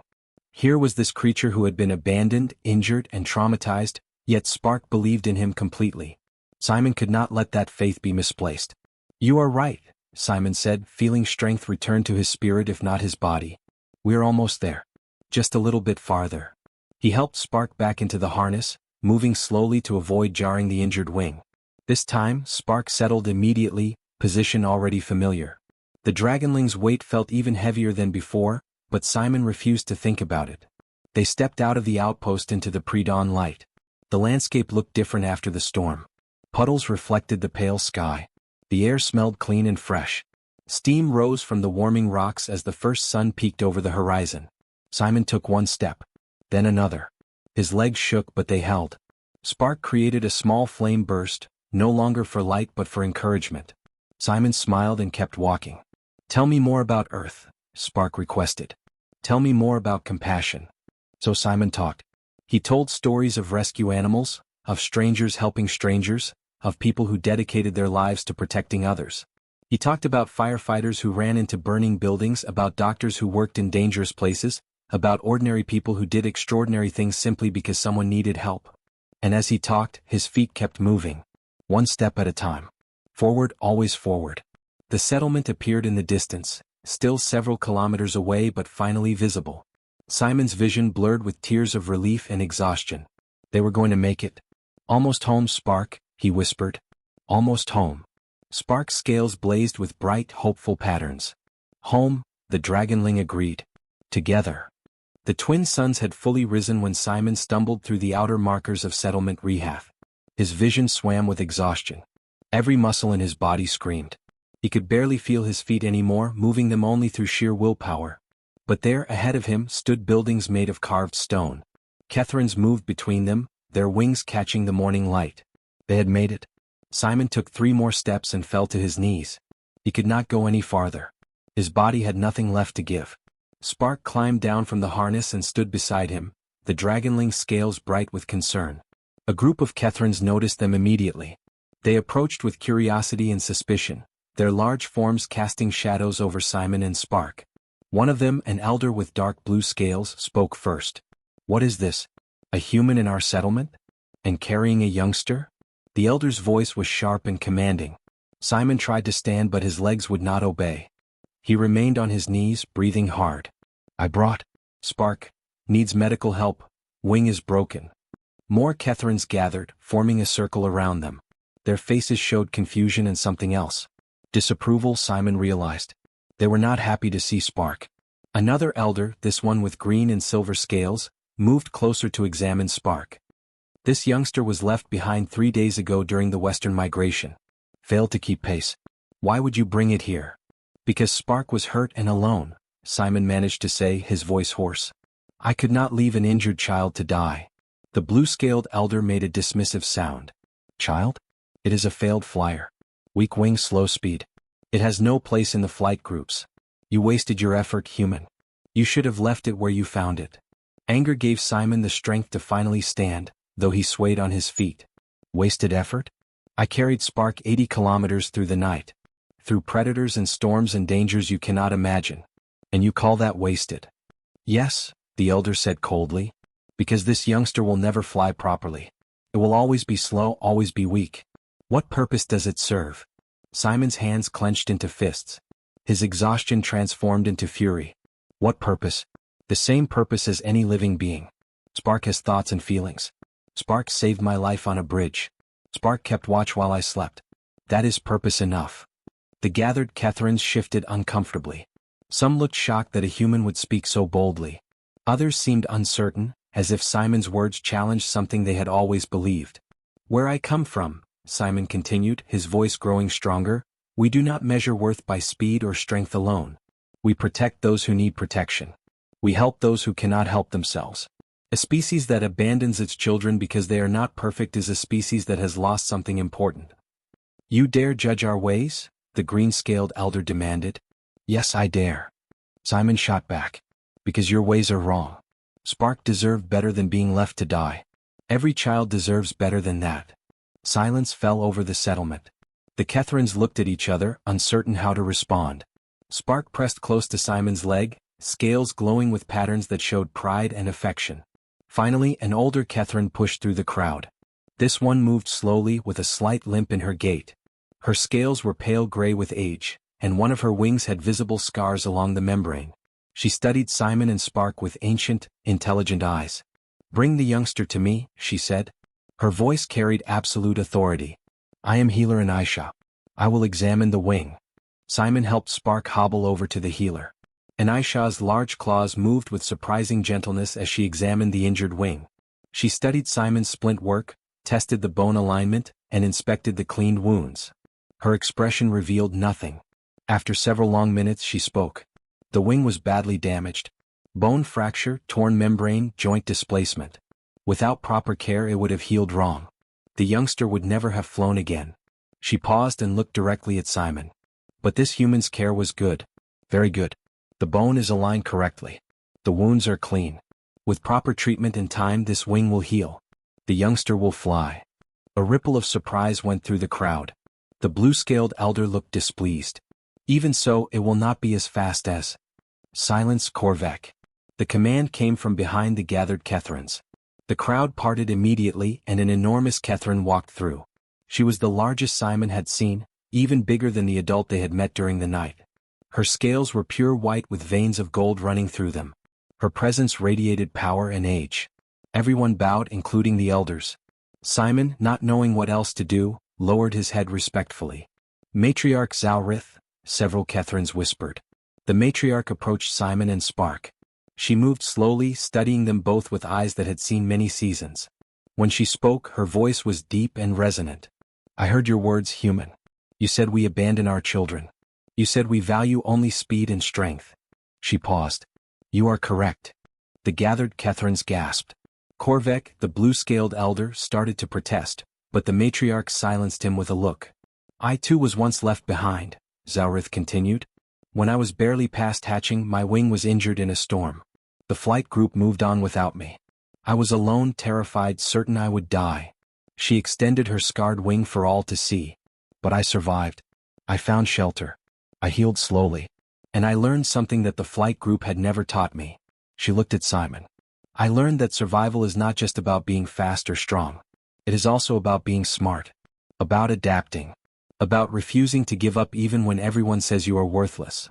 Here was this creature who had been abandoned, injured, and traumatized, yet Spark believed in him completely. Simon could not let that faith be misplaced. You are right, Simon said, feeling strength return to his spirit if not his body. We are almost there. Just a little bit farther. He helped Spark back into the harness, moving slowly to avoid jarring the injured wing. This time, Spark settled immediately, position already familiar. The Dragonling's weight felt even heavier than before, but Simon refused to think about it. They stepped out of the outpost into the pre-dawn light. The landscape looked different after the storm. Puddles reflected the pale sky. The air smelled clean and fresh. Steam rose from the warming rocks as the first sun peeked over the horizon. Simon took one step. Then another. His legs shook but they held. Spark created a small flame burst, no longer for light but for encouragement. Simon smiled and kept walking. "Tell me more about Earth," Spark requested. "Tell me more about compassion." So Simon talked. He told stories of rescue animals, of strangers helping strangers, of people who dedicated their lives to protecting others. He talked about firefighters who ran into burning buildings, about doctors who worked in dangerous places, about ordinary people who did extraordinary things simply because someone needed help. And as he talked, his feet kept moving. One step at a time. Forward, always forward. The settlement appeared in the distance, still several kilometers away but finally visible. Simon's vision blurred with tears of relief and exhaustion. They were going to make it. "Almost home, Spark," he whispered. "Almost home." Spark's scales blazed with bright, hopeful patterns. "Home," the Dragonling agreed. Together. The twin suns had fully risen when Simon stumbled through the outer markers of settlement Rehath. His vision swam with exhaustion. Every muscle in his body screamed. He could barely feel his feet anymore, moving them only through sheer willpower. But there, ahead of him, stood buildings made of carved stone. Kethrons moved between them, their wings catching the morning light. They had made it. Simon took 3 more steps and fell to his knees. He could not go any farther. His body had nothing left to give. Spark climbed down from the harness and stood beside him, the Dragonling's scales bright with concern. A group of Kethrons noticed them immediately. They approached with curiosity and suspicion, their large forms casting shadows over Simon and Spark. One of them, an elder with dark blue scales, spoke first. "What is this? A human in our settlement? And carrying a youngster?" The elder's voice was sharp and commanding. Simon tried to stand but his legs would not obey. He remained on his knees, breathing hard. "I brought. Spark. Needs medical help. Wing is broken." More Kethrons gathered, forming a circle around them. Their faces showed confusion and something else. Disapproval, Simon realized. They were not happy to see Spark. Another elder, this one with green and silver scales, moved closer to examine Spark. "This youngster was left behind 3 days ago during the Western migration. Failed to keep pace. Why would you bring it here?" "Because Spark was hurt and alone," Simon managed to say, his voice hoarse. "I could not leave an injured child to die." The blue-scaled elder made a dismissive sound. "Child? It is a failed flyer. Weak wing, slow speed. It has no place in the flight groups. You wasted your effort, human. You should have left it where you found it." Anger gave Simon the strength to finally stand, though he swayed on his feet. "Wasted effort? I carried Spark 80 kilometers through the night. Through predators and storms and dangers you cannot imagine. And you call that wasted?" "Yes," the elder said coldly. "Because this youngster will never fly properly. It will always be slow, always be weak. What purpose does it serve?" Simon's hands clenched into fists. His exhaustion transformed into fury. "What purpose? The same purpose as any living being. Spark has thoughts and feelings. Spark saved my life on a bridge. Spark kept watch while I slept. That is purpose enough." The gathered Kethrons shifted uncomfortably. Some looked shocked that a human would speak so boldly. Others seemed uncertain, as if Simon's words challenged something they had always believed. "Where I come from," Simon continued, his voice growing stronger, "we do not measure worth by speed or strength alone. We protect those who need protection. We help those who cannot help themselves. A species that abandons its children because they are not perfect is a species that has lost something important." "You dare judge our ways?" the green-scaled elder demanded. "Yes, I dare." Simon shot back. "Because your ways are wrong. Spark deserved better than being left to die. Every child deserves better than that." Silence fell over the settlement. The Kethrons looked at each other, uncertain how to respond. Spark pressed close to Simon's leg, scales glowing with patterns that showed pride and affection. Finally, an older Kethron pushed through the crowd. This one moved slowly with a slight limp in her gait. Her scales were pale gray with age, and one of her wings had visible scars along the membrane. She studied Simon and Spark with ancient, intelligent eyes. "Bring the youngster to me," she said. Her voice carried absolute authority. "I am healer Anisha. I will examine the wing." Simon helped Spark hobble over to the healer. Anisha's large claws moved with surprising gentleness as she examined the injured wing. She studied Simon's splint work, tested the bone alignment, and inspected the cleaned wounds. Her expression revealed nothing. After several long minutes she spoke. The wing was badly damaged. Bone fracture, torn membrane, joint displacement. Without proper care it would have healed wrong. The youngster would never have flown again. She paused and looked directly at Simon. But this human's care was good. Very good. The bone is aligned correctly. The wounds are clean. With proper treatment and time this wing will heal. The youngster will fly. A ripple of surprise went through the crowd. The blue-scaled elder looked displeased. Even so, it will not be as fast as... Silence, Korvac. The command came from behind the gathered Kethrans. The crowd parted immediately and an enormous Kethran walked through. She was the largest Simon had seen, even bigger than the adult they had met during the night. Her scales were pure white with veins of gold running through them. Her presence radiated power and age. Everyone bowed, including the elders. Simon, not knowing what else to do, lowered his head respectfully. Matriarch Zalrith, several Kethrans whispered. The matriarch approached Simon and Spark. She moved slowly, studying them both with eyes that had seen many seasons. When she spoke, her voice was deep and resonant. I heard your words, human. You said we abandon our children. You said we value only speed and strength. She paused. You are correct. The gathered Kethrans gasped. Korvac, the blue-scaled elder, started to protest, but the matriarch silenced him with a look. I too was once left behind, Zalrith continued. When I was barely past hatching, my wing was injured in a storm. The flight group moved on without me. I was alone, terrified, certain I would die. She extended her scarred wing for all to see. But I survived. I found shelter. I healed slowly. And I learned something that the flight group had never taught me. She looked at Simon. I learned that survival is not just about being fast or strong. It is also about being smart. About adapting. About refusing to give up even when everyone says you are worthless.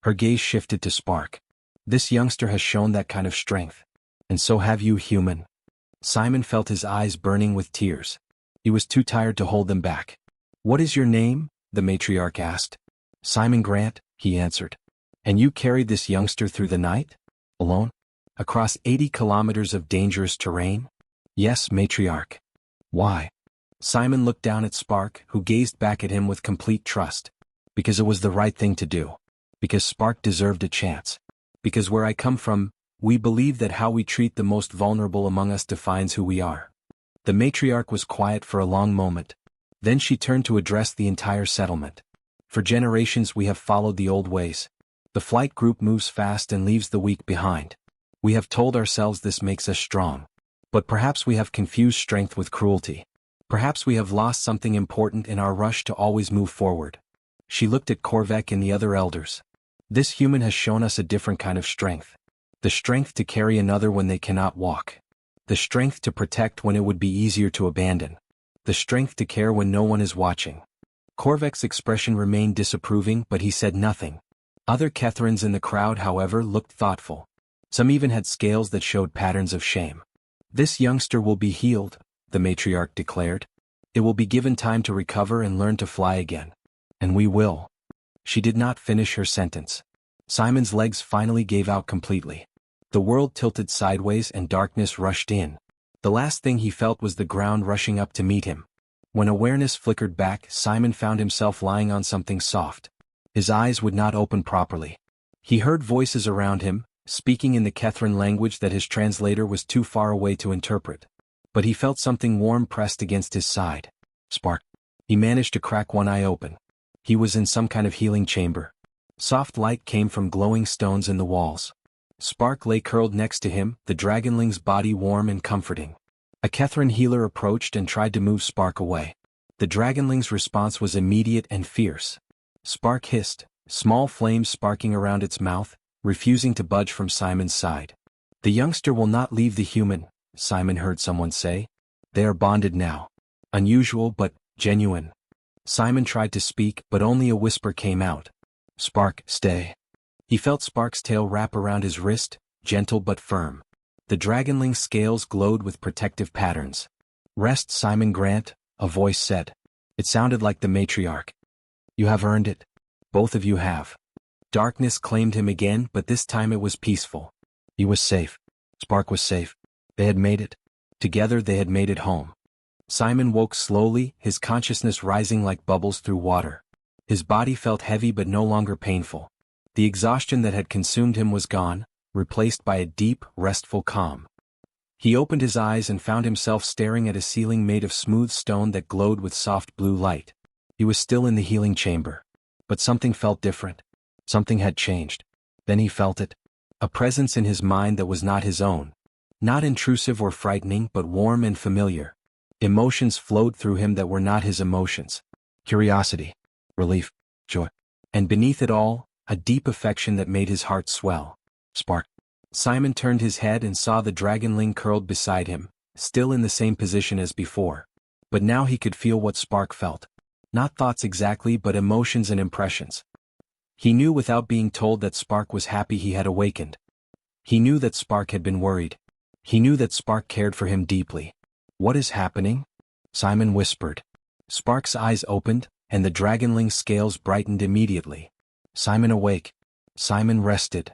Her gaze shifted to Spark. This youngster has shown that kind of strength. And so have you, human. Simon felt his eyes burning with tears. He was too tired to hold them back. What is your name? The matriarch asked. Simon Grant, he answered. And you carried this youngster through the night? Alone? Across 80 kilometers of dangerous terrain? Yes, matriarch. Why? Simon looked down at Spark, who gazed back at him with complete trust. Because it was the right thing to do. Because Spark deserved a chance. Because where I come from, we believe that how we treat the most vulnerable among us defines who we are. The matriarch was quiet for a long moment. Then she turned to address the entire settlement. For generations we have followed the old ways. The flight group moves fast and leaves the weak behind. We have told ourselves this makes us strong. But perhaps we have confused strength with cruelty. Perhaps we have lost something important in our rush to always move forward. She looked at Korvac and the other elders. This human has shown us a different kind of strength. The strength to carry another when they cannot walk. The strength to protect when it would be easier to abandon. The strength to care when no one is watching. Korvac's expression remained disapproving, but he said nothing. Other Kethrans in the crowd, however, looked thoughtful. Some even had scales that showed patterns of shame. This youngster will be healed, the matriarch declared. It will be given time to recover and learn to fly again. And we will. She did not finish her sentence. Simon's legs finally gave out completely. The world tilted sideways and darkness rushed in. The last thing he felt was the ground rushing up to meet him. When awareness flickered back, Simon found himself lying on something soft. His eyes would not open properly. He heard voices around him, speaking in the Kethran language that his translator was too far away to interpret. But he felt something warm pressed against his side. Spark. He managed to crack one eye open. He was in some kind of healing chamber. Soft light came from glowing stones in the walls. Spark lay curled next to him, the Dragonling's body warm and comforting. A Kethran healer approached and tried to move Spark away. The Dragonling's response was immediate and fierce. Spark hissed, small flames sparking around its mouth, refusing to budge from Simon's side. The youngster will not leave the human, Simon heard someone say. They are bonded now. Unusual but genuine. Simon tried to speak, but only a whisper came out. Spark, stay. He felt Spark's tail wrap around his wrist, gentle but firm. The Dragonling's scales glowed with protective patterns. Rest, Simon Grant, a voice said. It sounded like the matriarch. You have earned it. Both of you have. Darkness claimed him again, but this time it was peaceful. He was safe. Spark was safe. They had made it. Together they had made it home. Simon woke slowly, his consciousness rising like bubbles through water. His body felt heavy but no longer painful. The exhaustion that had consumed him was gone, replaced by a deep, restful calm. He opened his eyes and found himself staring at a ceiling made of smooth stone that glowed with soft blue light. He was still in the healing chamber. But something felt different. Something had changed. Then he felt it. A presence in his mind that was not his own. Not intrusive or frightening but warm and familiar. Emotions flowed through him that were not his emotions. Curiosity, relief, joy. And beneath it all, a deep affection that made his heart swell. Spark. Simon turned his head and saw the Dragonling curled beside him, still in the same position as before. But now he could feel what Spark felt. Not thoughts exactly but emotions and impressions. He knew without being told that Spark was happy he had awakened. He knew that Spark had been worried. He knew that Spark cared for him deeply. What is happening? Simon whispered. Spark's eyes opened, and the Dragonling's scales brightened immediately. Simon awake. Simon rested.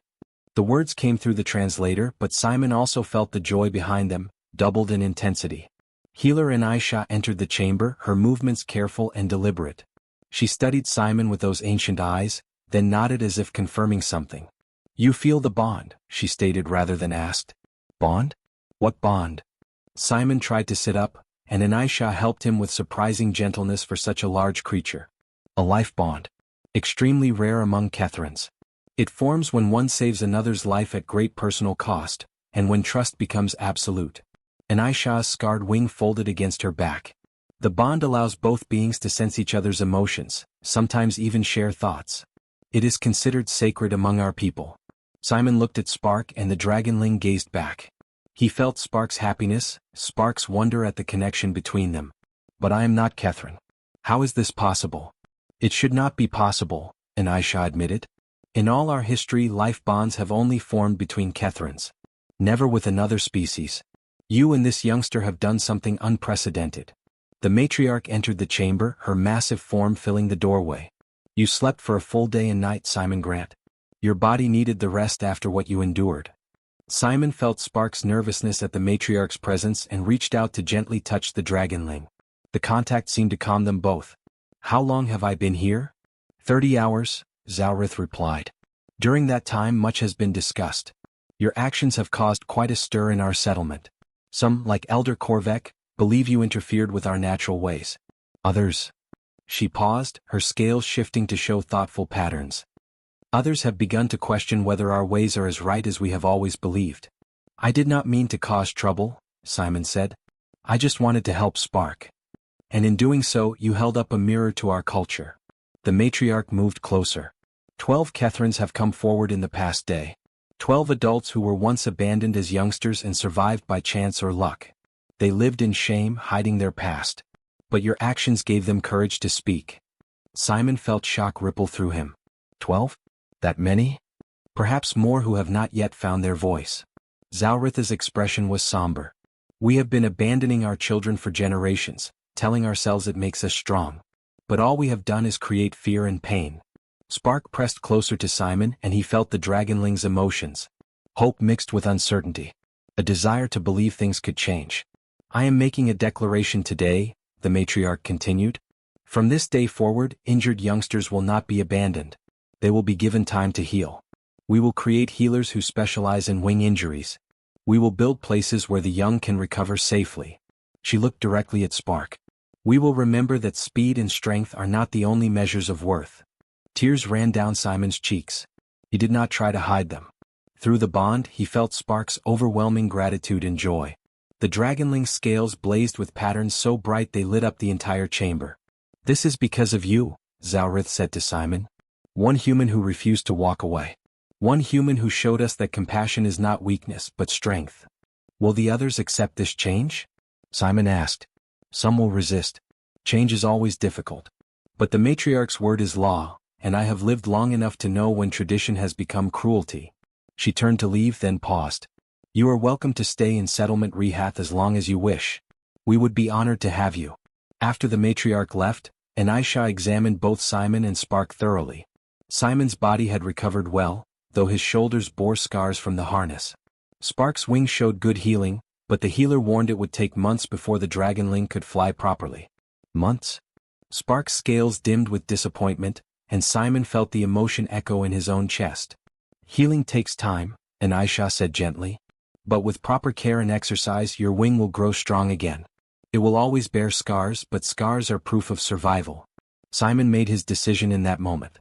The words came through the translator, but Simon also felt the joy behind them, doubled in intensity. Healer Anisha entered the chamber, her movements careful and deliberate. She studied Simon with those ancient eyes, then nodded as if confirming something. You feel the bond, she stated rather than asked. Bond? What bond? Simon tried to sit up, and Anisha helped him with surprising gentleness for such a large creature. A life bond. Extremely rare among Kethrans. It forms when one saves another's life at great personal cost, and when trust becomes absolute. Anisha's scarred wing folded against her back. The bond allows both beings to sense each other's emotions, sometimes even share thoughts. It is considered sacred among our people. Simon looked at Spark and the Dragonling gazed back. He felt Spark's happiness, Spark's wonder at the connection between them. But I am not Kethran. How is this possible? It should not be possible, Anisha admitted. In all our history, life bonds have only formed between Kethrans. Never with another species. You and this youngster have done something unprecedented. The matriarch entered the chamber, her massive form filling the doorway. You slept for a full day and night, Simon Grant. Your body needed the rest after what you endured. Simon felt Spark's nervousness at the matriarch's presence and reached out to gently touch the Dragonling. The contact seemed to calm them both. How long have I been here? 30 hours, Zalrith replied. During that time much has been discussed. Your actions have caused quite a stir in our settlement. Some, like Elder Korvek, believe you interfered with our natural ways. Others. She paused, her scales shifting to show thoughtful patterns. Others have begun to question whether our ways are as right as we have always believed. I did not mean to cause trouble, Simon said. I just wanted to help Spark. And in doing so, you held up a mirror to our culture. The matriarch moved closer. 12 Kethrans have come forward in the past day. 12 adults who were once abandoned as youngsters and survived by chance or luck. They lived in shame, hiding their past. But your actions gave them courage to speak. Simon felt shock ripple through him. 12? That many? Perhaps more who have not yet found their voice. Zalrith's expression was somber. We have been abandoning our children for generations, telling ourselves it makes us strong. But all we have done is create fear and pain. Spark pressed closer to Simon and he felt the Dragonling's emotions. Hope mixed with uncertainty. A desire to believe things could change. I am making a declaration today, the matriarch continued. From this day forward, injured youngsters will not be abandoned. They will be given time to heal. We will create healers who specialize in wing injuries. We will build places where the young can recover safely. She looked directly at Spark. We will remember that speed and strength are not the only measures of worth. Tears ran down Simon's cheeks. He did not try to hide them. Through the bond, he felt Spark's overwhelming gratitude and joy. The Dragonling's scales blazed with patterns so bright they lit up the entire chamber. This is because of you, Zalrith said to Simon. One human who refused to walk away. One human who showed us that compassion is not weakness but strength. Will the others accept this change? Simon asked. Some will resist. Change is always difficult. But the matriarch's word is law, and I have lived long enough to know when tradition has become cruelty. She turned to leave then paused. You are welcome to stay in settlement Rehath as long as you wish. We would be honored to have you. After the matriarch left, Anisha examined both Simon and Spark thoroughly. Simon's body had recovered well, though his shoulders bore scars from the harness. Spark's wings showed good healing, but the healer warned it would take months before the Dragonling could fly properly. Months? Spark's scales dimmed with disappointment, and Simon felt the emotion echo in his own chest. Healing takes time, Aisha said gently. But with proper care and exercise your wing will grow strong again. It will always bear scars, but scars are proof of survival. Simon made his decision in that moment.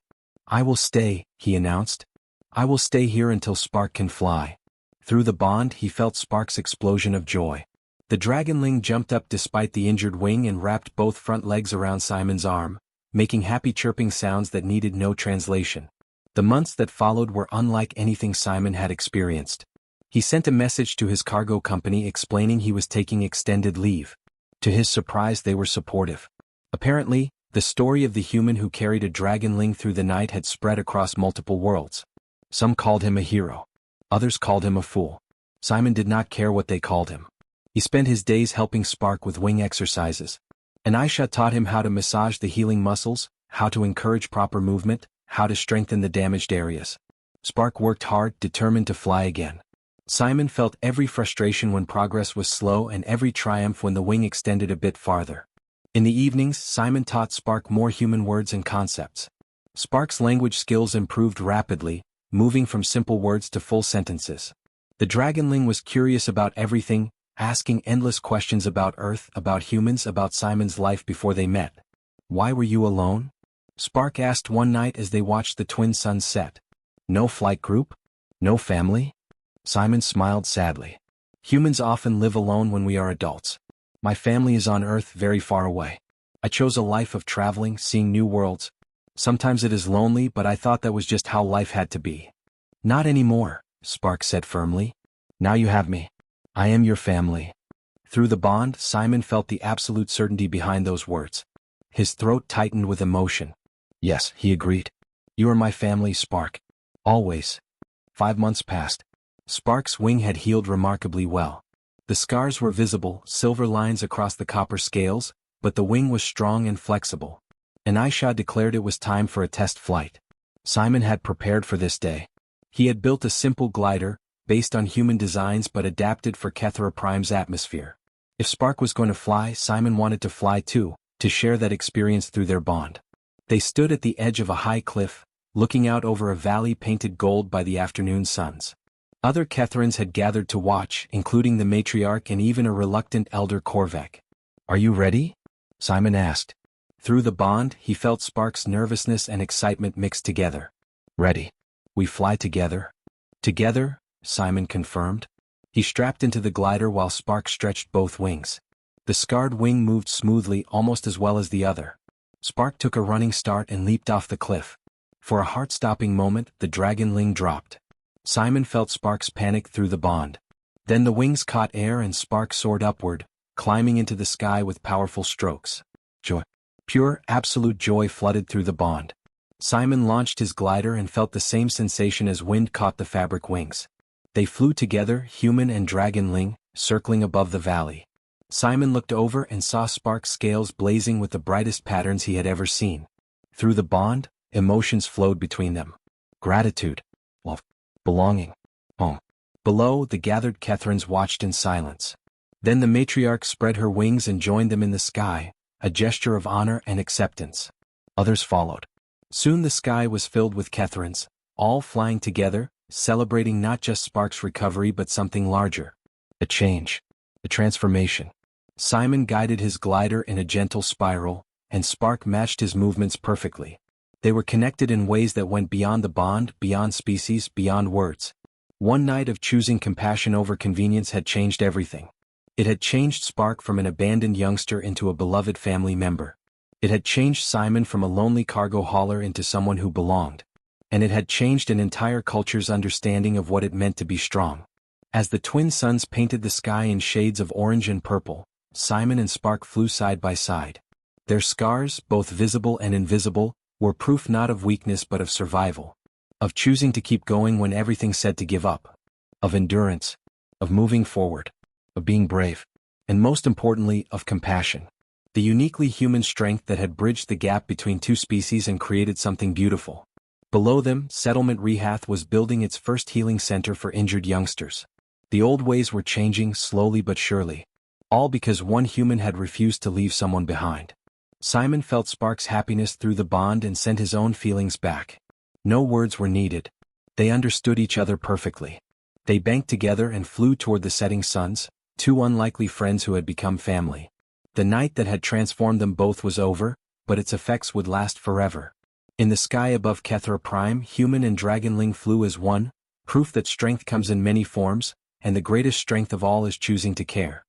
I will stay, he announced. I will stay here until Spark can fly. Through the bond he felt Spark's explosion of joy. The Dragonling jumped up despite the injured wing and wrapped both front legs around Simon's arm, making happy chirping sounds that needed no translation. The months that followed were unlike anything Simon had experienced. He sent a message to his cargo company explaining he was taking extended leave. To his surprise they were supportive. Apparently, the story of the human who carried a Dragonling through the night had spread across multiple worlds. Some called him a hero. Others called him a fool. Simon did not care what they called him. He spent his days helping Spark with wing exercises. Aisha taught him how to massage the healing muscles, how to encourage proper movement, how to strengthen the damaged areas. Spark worked hard, determined to fly again. Simon felt every frustration when progress was slow and every triumph when the wing extended a bit farther. In the evenings, Simon taught Spark more human words and concepts. Spark's language skills improved rapidly, moving from simple words to full sentences. The Dragonling was curious about everything, asking endless questions about Earth, about humans, about Simon's life before they met. Why were you alone? Spark asked one night as they watched the twin suns set. No flight group? No family? Simon smiled sadly. Humans often live alone when we are adults. My family is on Earth, very far away. I chose a life of traveling, seeing new worlds. Sometimes it is lonely, but I thought that was just how life had to be. Not anymore, Spark said firmly. Now you have me. I am your family. Through the bond, Simon felt the absolute certainty behind those words. His throat tightened with emotion. Yes, he agreed. You are my family, Spark. Always. 5 months passed. Spark's wing had healed remarkably well. The scars were visible, silver lines across the copper scales, but the wing was strong and flexible. Aisha declared it was time for a test flight. Simon had prepared for this day. He had built a simple glider, based on human designs but adapted for Kethera Prime's atmosphere. If Spark was going to fly, Simon wanted to fly too, to share that experience through their bond. They stood at the edge of a high cliff, looking out over a valley painted gold by the afternoon suns. Other Ketherans had gathered to watch, including the matriarch and even a reluctant elder Korvac. Are you ready? Simon asked. Through the bond, he felt Spark's nervousness and excitement mixed together. Ready. We fly together? Together, Simon confirmed. He strapped into the glider while Spark stretched both wings. The scarred wing moved smoothly, almost as well as the other. Spark took a running start and leaped off the cliff. For a heart-stopping moment, the Dragonling dropped. Simon felt Spark's panic through the bond. Then the wings caught air and Spark soared upward, climbing into the sky with powerful strokes. Joy. Pure, absolute joy flooded through the bond. Simon launched his glider and felt the same sensation as wind caught the fabric wings. They flew together, human and Dragonling, circling above the valley. Simon looked over and saw Spark's scales blazing with the brightest patterns he had ever seen. Through the bond, emotions flowed between them. Gratitude. Love. Belonging. Home. Below, the gathered Ketherans watched in silence. Then the matriarch spread her wings and joined them in the sky, a gesture of honor and acceptance. Others followed. Soon the sky was filled with Ketherans, all flying together, celebrating not just Spark's recovery but something larger. A change. A transformation. Simon guided his glider in a gentle spiral, and Spark matched his movements perfectly. They were connected in ways that went beyond the bond, beyond species, beyond words. One night of choosing compassion over convenience had changed everything. It had changed Spark from an abandoned youngster into a beloved family member. It had changed Simon from a lonely cargo hauler into someone who belonged. And it had changed an entire culture's understanding of what it meant to be strong. As the twin suns painted the sky in shades of orange and purple, Simon and Spark flew side by side. Their scars, both visible and invisible, were proof not of weakness but of survival. Of choosing to keep going when everything said to give up. Of endurance. Of moving forward. Of being brave. And most importantly, of compassion. The uniquely human strength that had bridged the gap between two species and created something beautiful. Below them, Settlement Rehath was building its first healing center for injured youngsters. The old ways were changing slowly but surely. All because one human had refused to leave someone behind. Simon felt Spark's happiness through the bond and sent his own feelings back. No words were needed. They understood each other perfectly. They banked together and flew toward the setting suns, two unlikely friends who had become family. The night that had transformed them both was over, but its effects would last forever. In the sky above Kethra Prime, human and Dragonling flew as one, proof that strength comes in many forms, and the greatest strength of all is choosing to care.